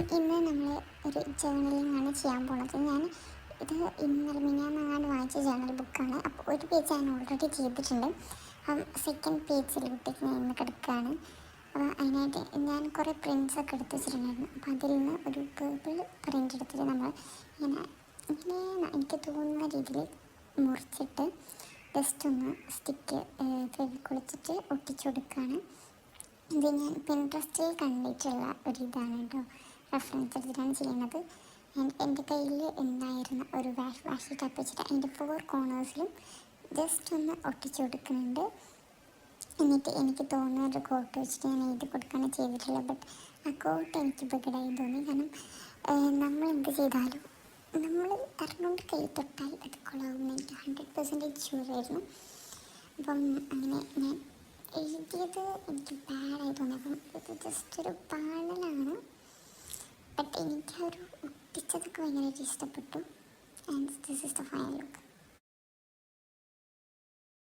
അപ്പം ഇന്ന് നമ്മൾ ഒരു ജേർണലിംഗ് ആണ് ചെയ്യാൻ പോണത്. ഞാൻ ഇത് ഇന്നലെ മിനിഞ്ഞാന്നെങ്ങാണ്ട് വായിച്ച ജേർണൽ ബുക്കാണ്. അപ്പോൾ ഒരു പേജ് ഞാൻ ഓൾറെഡി ചെയ്തിട്ടുണ്ട്. അപ്പം സെക്കൻഡ് പേജിലോട്ടേക്ക് ഞാൻ ഇന്ന് കിടക്കുകയാണ്. അപ്പോൾ അതിനായിട്ട് ഞാൻ കുറേ പ്രിൻസൊക്കെ എടുത്ത് വെച്ചിട്ടുണ്ടായിരുന്നു. അപ്പോൾ അതിൽ നിന്ന് ഒരു പേർപ്പിൾ പ്രിൻ്റ് എടുത്തിട്ട് നമ്മൾ ഇങ്ങനെ ഇങ്ങനെ എനിക്ക് തോന്നുന്ന രീതിയിൽ മുറിച്ചിട്ട് ജസ്റ്റ് ഒന്ന് സ്റ്റിക്ക് ഫെവിക്കോളിച്ചിട്ട് ഒട്ടിച്ചു കൊടുക്കുകയാണ്. ഇത് ഞാൻ പിൻട്രസ്റ്റിൽ കണ്ടിട്ടുള്ള ഒരിതാണ് കേട്ടോ, റെഫറൻസ് എടുത്തിട്ടാണ് ചെയ്യുന്നത്. എൻ്റെ കയ്യിൽ ഉണ്ടായിരുന്ന ഒരു വാഷി ടപ്പ് വെച്ചിട്ട് അതിൻ്റെ 4 കോർണേഴ്സിലും ജസ്റ്റ് ഒന്ന് ഒട്ടിച്ചു കൊടുക്കുന്നുണ്ട്. എന്നിട്ട് എനിക്ക് തോന്നുന്ന ഒരു കോട്ട് വെച്ചിട്ട് ഞാൻ എഴുതി കൊടുക്കുകയാണ് ചെയ്തിട്ടുള്ളത്. ബട്ട് ആ കോട്ട് എനിക്ക് ബഗഡായി തോന്നി. കാരണം നമ്മൾ എന്ത് ചെയ്താലും നമ്മൾ അറിഞ്ഞുകൊണ്ട് കൈ തൊട്ടാൽ അത് കൊള്ളാവുന്ന എനിക്ക് 100% ഷുവറായിരുന്നു. അപ്പം അങ്ങനെ ഞാൻ എഴുതിയത് എനിക്ക് ബാഡായി തോന്നി. അപ്പം ഇത് ജസ്റ്റ് ഒരു പാടലാണ്. ബട്ട് എനിക്ക് ആ ഒരു ഒട്ടിച്ചതൊക്കെ ഭയങ്കരമായിട്ട് ഇഷ്ടപ്പെട്ടു. And this is the final look.